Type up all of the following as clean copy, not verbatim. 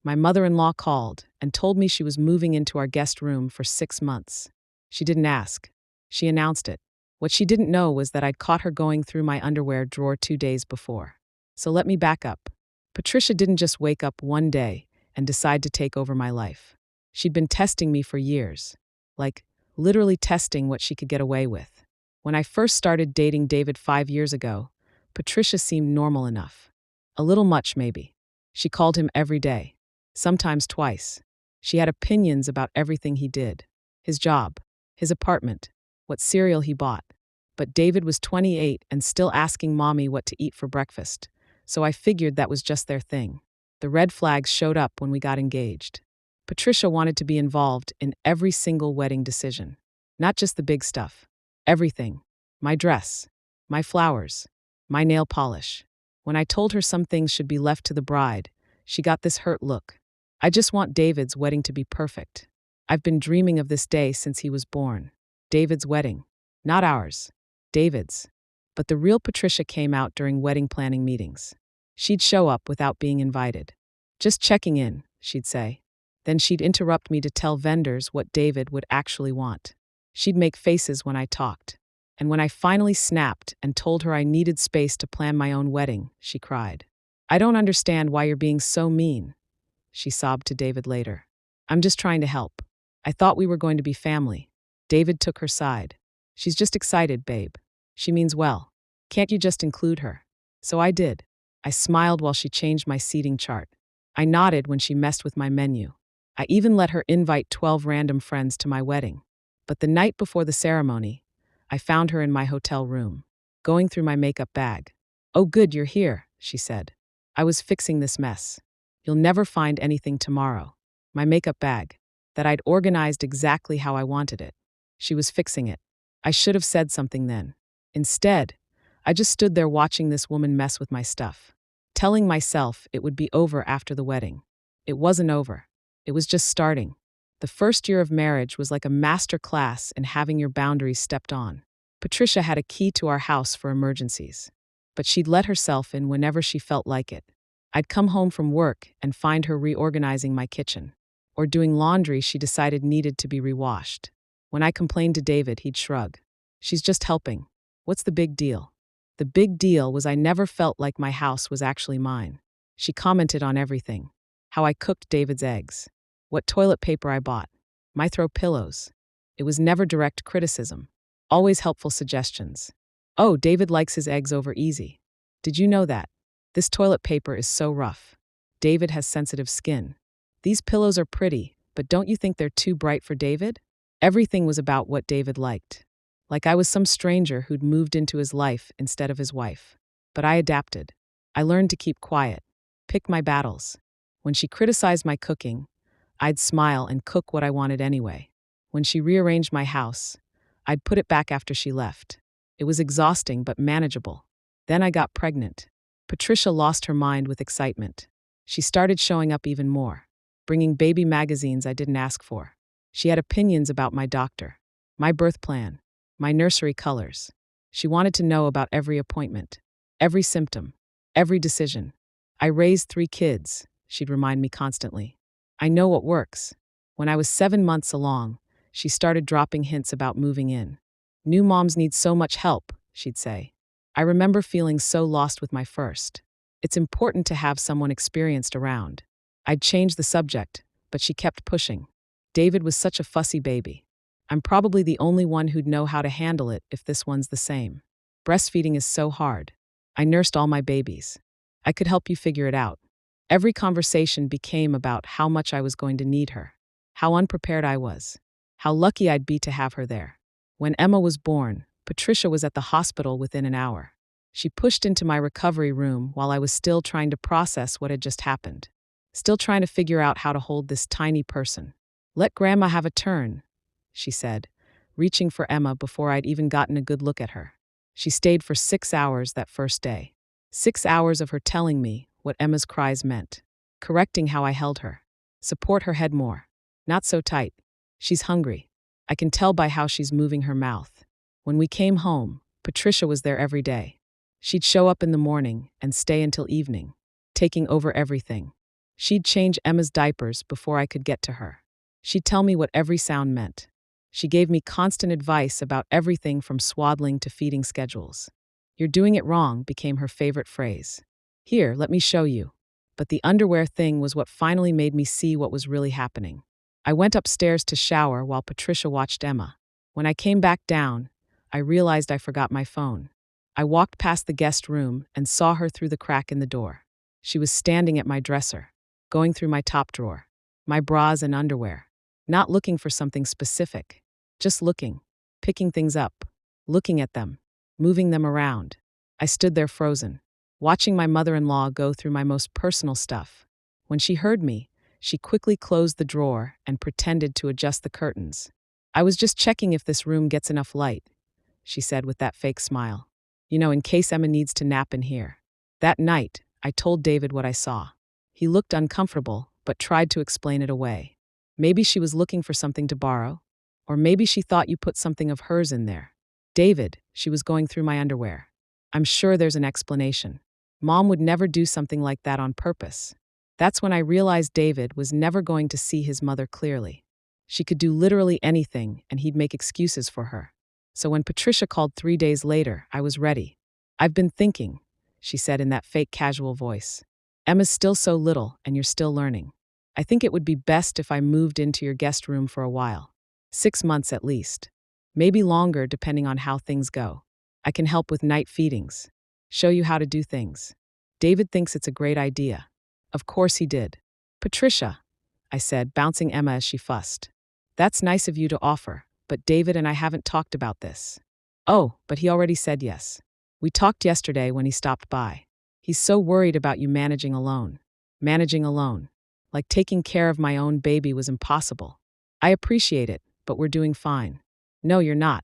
My mother-in-law called and told me she was moving into our guest room for 6 months. She didn't ask. She announced it. What she didn't know was that I'd caught her going through my underwear drawer 2 days before. So let me back up. Patricia didn't just wake up one day and decide to take over my life. She'd been testing me for years. Like, literally testing what she could get away with. When I first started dating David 5 years ago, Patricia seemed normal enough. A little much, maybe. She called him every day, sometimes twice. She had opinions about everything he did. His job, his apartment, what cereal he bought. But David was 28 and still asking mommy what to eat for breakfast, so I figured that was just their thing. The red flags showed up when we got engaged. Patricia wanted to be involved in every single wedding decision. Not just the big stuff. Everything. My dress. My flowers. My nail polish. When I told her some things should be left to the bride, she got this hurt look. I just want David's wedding to be perfect. I've been dreaming of this day since he was born. David's wedding. Not ours. David's. But the real Patricia came out during wedding planning meetings. She'd show up without being invited. Just checking in, she'd say. Then she'd interrupt me to tell vendors what David would actually want. She'd make faces when I talked. And when I finally snapped and told her I needed space to plan my own wedding, she cried. "I don't understand why you're being so mean," she sobbed to David later. "I'm just trying to help. I thought we were going to be family." David took her side. "She's just excited, babe. She means well. Can't you just include her?" So I did. I smiled while she changed my seating chart. I nodded when she messed with my menu. I even let her invite 12 random friends to my wedding. But the night before the ceremony, I found her in my hotel room, going through my makeup bag. "Oh good, you're here," she said. "I was fixing this mess. You'll never find anything tomorrow." My makeup bag, that I'd organized exactly how I wanted it. She was fixing it. I should have said something then. Instead, I just stood there watching this woman mess with my stuff, telling myself it would be over after the wedding. It wasn't over. It was just starting. The first year of marriage was like a master class in having your boundaries stepped on. Patricia had a key to our house for emergencies, but she'd let herself in whenever she felt like it. I'd come home from work and find her reorganizing my kitchen, or doing laundry she decided needed to be rewashed. When I complained to David, he'd shrug. "She's just helping. What's the big deal?" The big deal was I never felt like my house was actually mine. She commented on everything. How I cooked David's eggs. What toilet paper I bought. My throw pillows. It was never direct criticism. Always helpful suggestions. "Oh, David likes his eggs over easy. Did you know that? This toilet paper is so rough. David has sensitive skin. These pillows are pretty, but don't you think they're too bright for David?" Everything was about what David liked. Like I was some stranger who'd moved into his life instead of his wife. But I adapted. I learned to keep quiet. Pick my battles. When she criticized my cooking, I'd smile and cook what I wanted anyway. When she rearranged my house, I'd put it back after she left. It was exhausting but manageable. Then I got pregnant. Patricia lost her mind with excitement. She started showing up even more, bringing baby magazines I didn't ask for. She had opinions about my doctor, my birth plan, my nursery colors. She wanted to know about every appointment, every symptom, every decision. "I raised 3 kids," she'd remind me constantly. "I know what works." When I was 7 months along, she started dropping hints about moving in. "New moms need so much help," she'd say. I remember feeling so lost with my first. It's important to have someone experienced around. I'd changed the subject, but she kept pushing. David was such a fussy baby. I'm probably the only one who'd know how to handle it if this one's the same. Breastfeeding is so hard. I nursed all my babies. I could help you figure it out. Every conversation became about how much I was going to need her, how unprepared I was, how lucky I'd be to have her there. When Emma was born, Patricia was at the hospital within an hour. She pushed into my recovery room while I was still trying to process what had just happened. Still trying to figure out how to hold this tiny person. "Let Grandma have a turn," she said, reaching for Emma before I'd even gotten a good look at her. She stayed for 6 hours that first day. 6 hours of her telling me what Emma's cries meant, correcting how I held her. Support her head more. Not so tight. She's hungry. I can tell by how she's moving her mouth. When we came home, Patricia was there every day. She'd show up in the morning and stay until evening, taking over everything. She'd change Emma's diapers before I could get to her. She'd tell me what every sound meant. She gave me constant advice about everything from swaddling to feeding schedules. "You're doing it wrong" became her favorite phrase. "Here, let me show you." But the underwear thing was what finally made me see what was really happening. I went upstairs to shower while Patricia watched Emma. When I came back down, I realized I forgot my phone. I walked past the guest room and saw her through the crack in the door. She was standing at my dresser, going through my top drawer, my bras and underwear, not looking for something specific, just looking, picking things up, looking at them, moving them around. I stood there frozen, watching my mother-in-law go through my most personal stuff. When she heard me, she quickly closed the drawer and pretended to adjust the curtains. "I was just checking if this room gets enough light," she said with that fake smile. "You know, in case Emma needs to nap in here." That night, I told David what I saw. He looked uncomfortable, but tried to explain it away. "Maybe she was looking for something to borrow, or maybe she thought you put something of hers in there." "David, she was going through my underwear. I'm sure there's an explanation. Mom would never do something like that on purpose." That's when I realized David was never going to see his mother clearly. She could do literally anything, and he'd make excuses for her. So when Patricia called 3 days later, I was ready. "I've been thinking," she said in that fake casual voice. "Emma's still so little, and you're still learning. I think it would be best if I moved into your guest room for a while. 6 months at least. Maybe longer, depending on how things go. I can help with night feedings. Show you how to do things." David thinks it's a great idea. Of course he did. "Patricia," I said, bouncing Emma as she fussed. "That's nice of you to offer, but David and I haven't talked about this." "Oh, but he already said yes. We talked yesterday when he stopped by. He's so worried about you managing alone." Managing alone. Like taking care of my own baby was impossible. "I appreciate it, but we're doing fine." "No, you're not.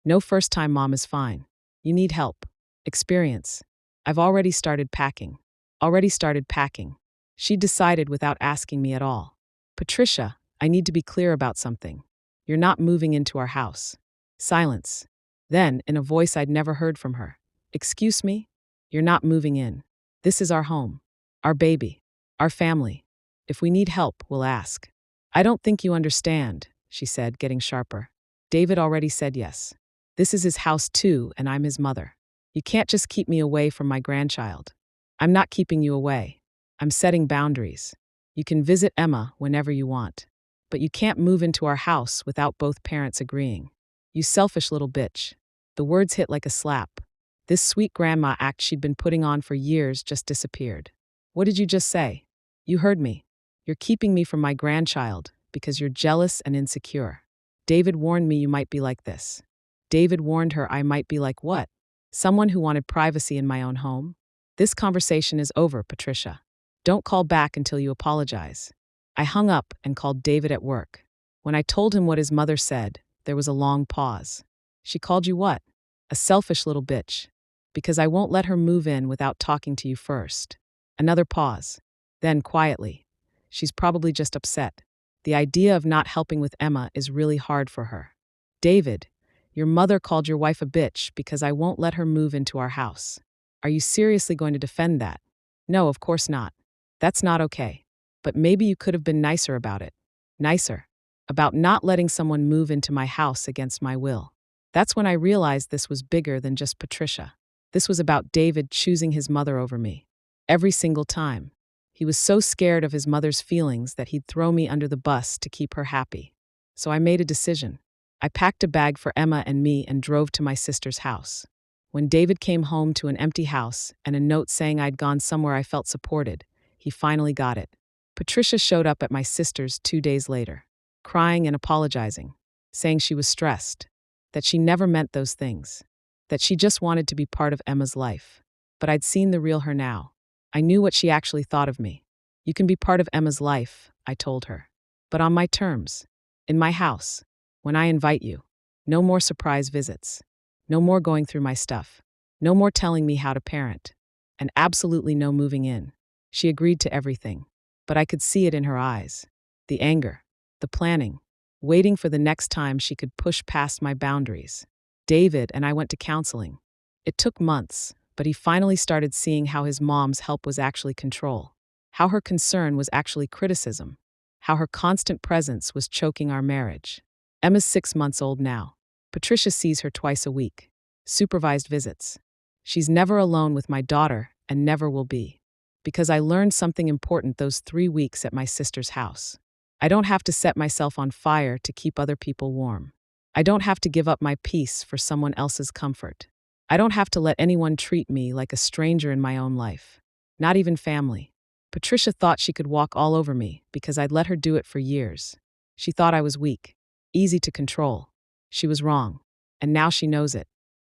No first-time mom is fine. You need help. Experience." "I've already started packing." Already started packing. She decided without asking me at all. "Patricia, I need to be clear about something. You're not moving into our house." Silence. Then, in a voice I'd never heard from her, "Excuse me? You're not moving in. This is our home. Our baby. Our family. If we need help, we'll ask." "I don't think you understand," she said, getting sharper. "David already said yes. This is his house too, and I'm his mother. You can't just keep me away from my grandchild." "I'm not keeping you away. I'm setting boundaries. You can visit Emma whenever you want. But you can't move into our house without both parents agreeing." "You selfish little bitch." The words hit like a slap. This sweet grandma act she'd been putting on for years just disappeared. "What did you just say?" "You heard me. You're keeping me from my grandchild because you're jealous and insecure. David warned me you might be like this." David warned her I might be like what? Someone who wanted privacy in my own home? "This conversation is over, Patricia. Don't call back until you apologize." I hung up and called David at work. When I told him what his mother said, there was a long pause. "She called you what?" "A selfish little bitch. Because I won't let her move in without talking to you first." Another pause. Then, quietly, "She's probably just upset. The idea of not helping with Emma is really hard for her." "David, your mother called your wife a bitch because I won't let her move into our house. Are you seriously going to defend that?" "No, of course not. That's not okay. But maybe you could have been nicer about it." "Nicer? About not letting someone move into my house against my will." That's when I realized this was bigger than just Patricia. This was about David choosing his mother over me. Every single time. He was so scared of his mother's feelings that he'd throw me under the bus to keep her happy. So I made a decision. I packed a bag for Emma and me and drove to my sister's house. When David came home to an empty house and a note saying I'd gone somewhere I felt supported, he finally got it. Patricia showed up at my sister's 2 days later, crying and apologizing, saying she was stressed, that she never meant those things, that she just wanted to be part of Emma's life. But I'd seen the real her now. I knew what she actually thought of me. "You can be part of Emma's life," I told her. "But on my terms. In my house. When I invite you. No more surprise visits. No more going through my stuff. No more telling me how to parent. And absolutely no moving in." She agreed to everything. But I could see it in her eyes. The anger. The planning. Waiting for the next time she could push past my boundaries. David and I went to counseling. It took months, but he finally started seeing how his mom's help was actually control. how her concern was actually criticism, how her constant presence was choking our marriage. Emma's 6 months old now. Patricia sees her twice a week. Supervised visits. She's never alone with my daughter and never will be. Because I learned something important those 3 weeks at my sister's house. I don't have to set myself on fire to keep other people warm. I don't have to give up my peace for someone else's comfort. I don't have to let anyone treat me like a stranger in my own life. Not even family. Patricia thought she could walk all over me because I'd let her do it for years. She thought I was weak, easy to control. She was wrong, and now she knows it.